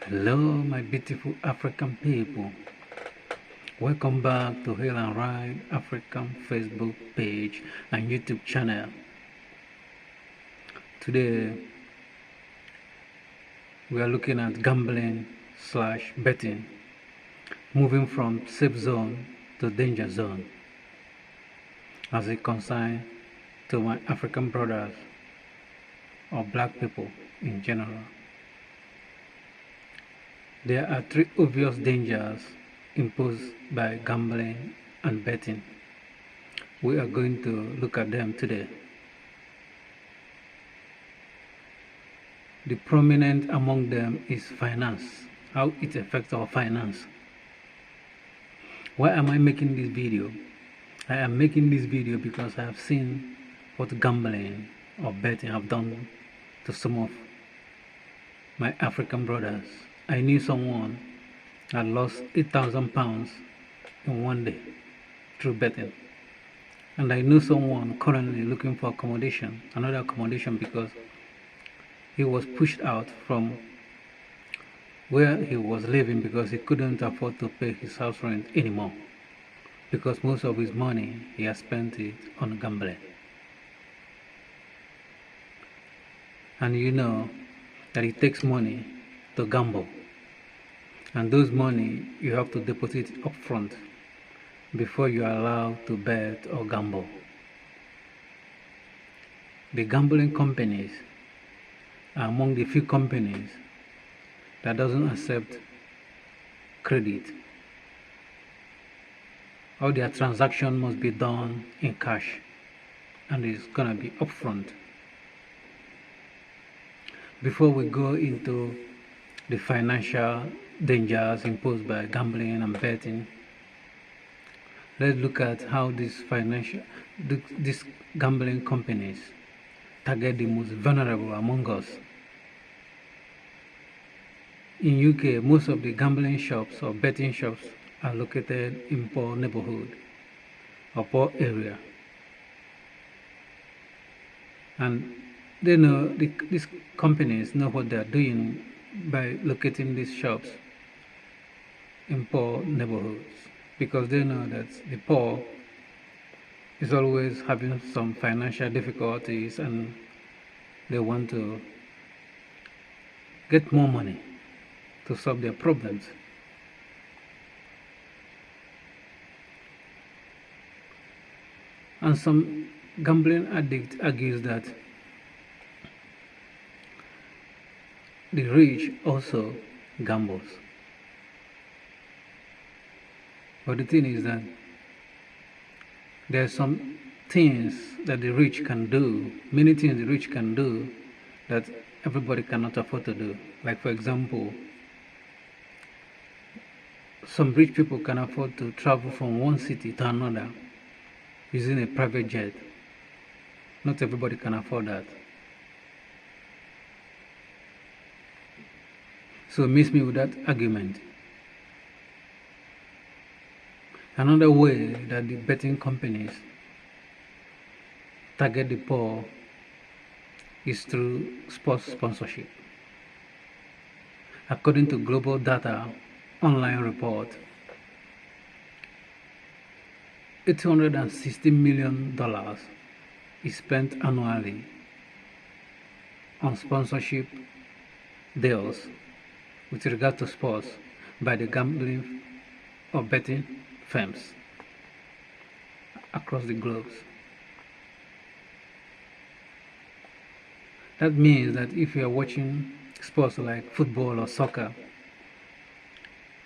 Hello, my beautiful African people. Welcome back to Hail and Ride African Facebook page and YouTube channel. Today, we are looking at gambling/betting, moving from safe zone to danger zone as it concerns to my African brothers or black people in general. There are three obvious dangers imposed by gambling and betting. We are going to look at them today. The prominent among them is finance, how it affects our finance. Why am I making this video? I am making this video because I have seen what gambling or betting have done to some of my African brothers. I knew someone that lost £8,000 in one day through betting. And I know someone currently looking for another accommodation, because he was pushed out from where he was living because he couldn't afford to pay his house rent anymore, because most of his money he has spent it on gambling. And you know that it takes money to gamble, and those money you have to deposit upfront before you are allowed to bet or gamble. The gambling companies are among the few companies that doesn't accept credit. All their transaction must be done in cash, and it's gonna be upfront. Before we go into the financial dangers imposed by gambling and betting, let's look at how these gambling companies target the most vulnerable among us. In UK, most of the gambling shops or betting shops are located in poor neighborhood or poor area, and they know these companies know what they are doing by locating these shops in poor neighborhoods, because they know that the poor is always having some financial difficulties and they want to get more money to solve their problems. And some gambling addict argues that the rich also gambles. But the thing is that there are some things that the rich can do, many things the rich can do that everybody cannot afford to do. Like, for example, some rich people can afford to travel from one city to another using a private jet. Not everybody can afford that. So miss me with that argument. Another way that the betting companies target the poor is through sports sponsorship. According to Global Data online report, $860 million is spent annually on sponsorship deals with regard to sports by the gambling or betting firms across the globe. That means that if you are watching sports like football or soccer,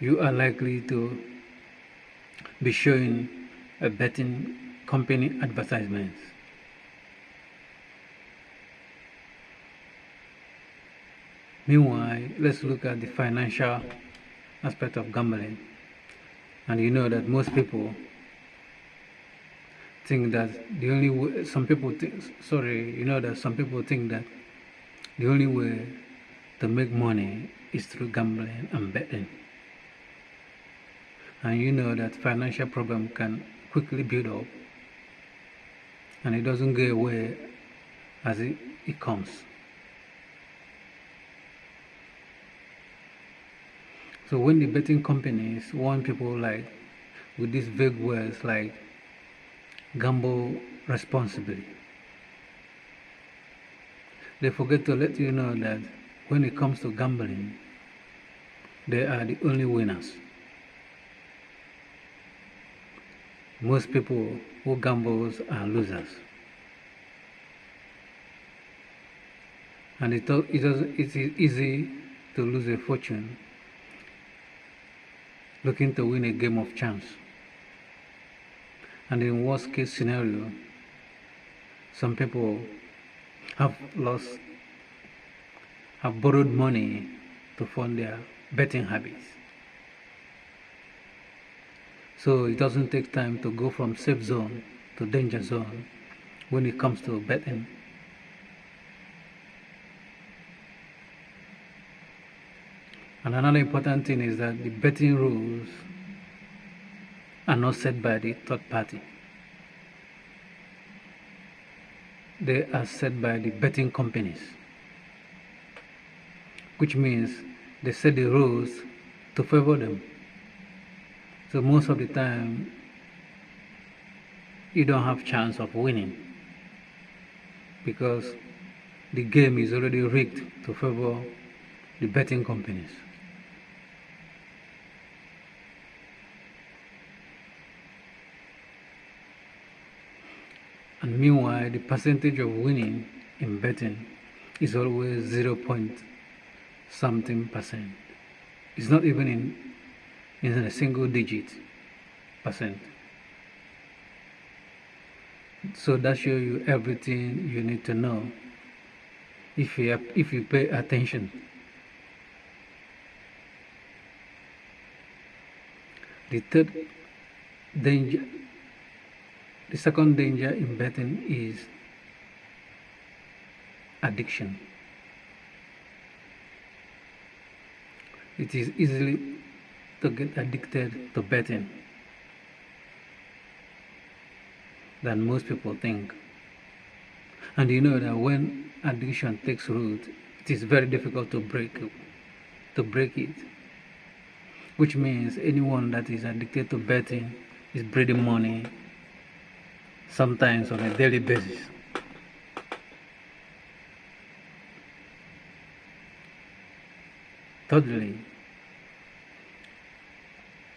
you are likely to be showing a betting company advertisements. Meanwhile, let's look at the financial aspect of gambling. And you know that most people think that the only way, some people think that the only way to make money is through gambling and betting. And you know that financial problem can quickly build up, and it doesn't go away as it comes. So when the betting companies warn people like with these vague words like gamble responsibly, they forget to let you know that when it comes to gambling, they are the only winners. Most people who gamble are losers. And it is easy to lose a fortune looking to win a game of chance. And in worst case scenario, some people have borrowed money to fund their betting habits. So it doesn't take time to go from safe zone to danger zone when it comes to betting. And another important thing is that the betting rules are not set by the third party. They are set by the betting companies, which means they set the rules to favor them. So most of the time, you don't have chance of winning because the game is already rigged to favor the betting companies. And meanwhile, the percentage of winning in betting is always 0 point something percent. It's not even in a single digit percent. So that shows you everything you need to know if you pay attention. The second danger in betting is addiction. It is easily to get addicted to betting than most people think. And you know that when addiction takes root, it is very difficult to break it. Which means anyone that is addicted to betting is bleeding money, sometimes on a daily basis. Thirdly,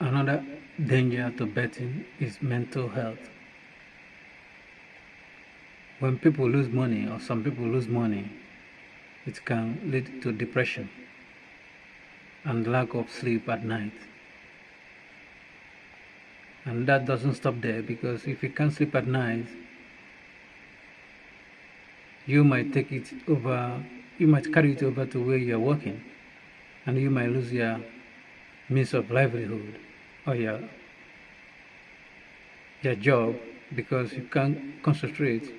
another danger to betting is mental health. When people lose money, or some people lose money, it can lead to depression and lack of sleep at night. And that doesn't stop there, because if you can't sleep at night, you might carry it over to where you're working, and you might lose your means of livelihood or your job, because you can't concentrate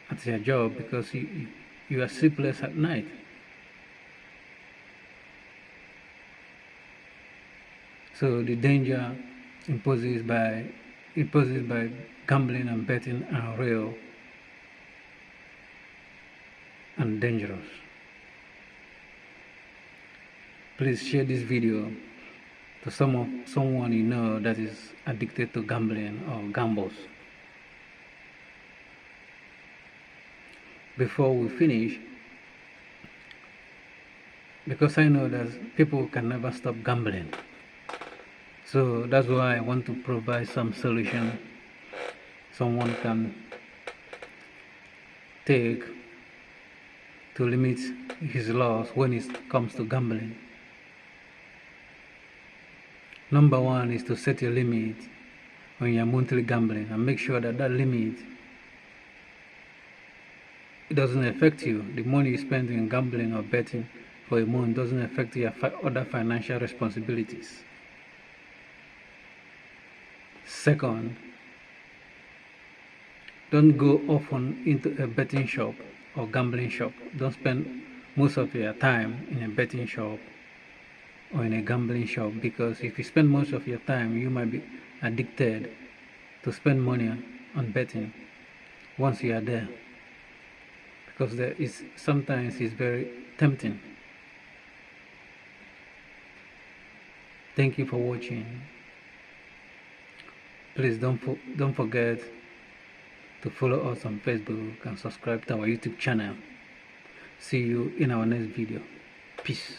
at your job because you are sleepless at night. So the danger imposed by gambling and betting are real and dangerous. Please share this video to someone you know that is addicted to gambling or gambles. Before we finish, because I know that people can never stop gambling, so that's why I want to provide some solution someone can take to limit his loss when it comes to gambling. Number one is to set a limit on your monthly gambling and make sure that limit, it doesn't affect you. The money you spend in gambling or betting for a month doesn't affect your other financial responsibilities. Second, don't go often into a betting shop or gambling shop. Don't spend most of your time in a betting shop or in a gambling shop, because if you spend most of your time, you might be addicted to spend money on betting once you are there, because sometimes it's very tempting. Thank you for watching. Please don't forget to follow us on Facebook and subscribe to our YouTube channel. See you in our next video. Peace.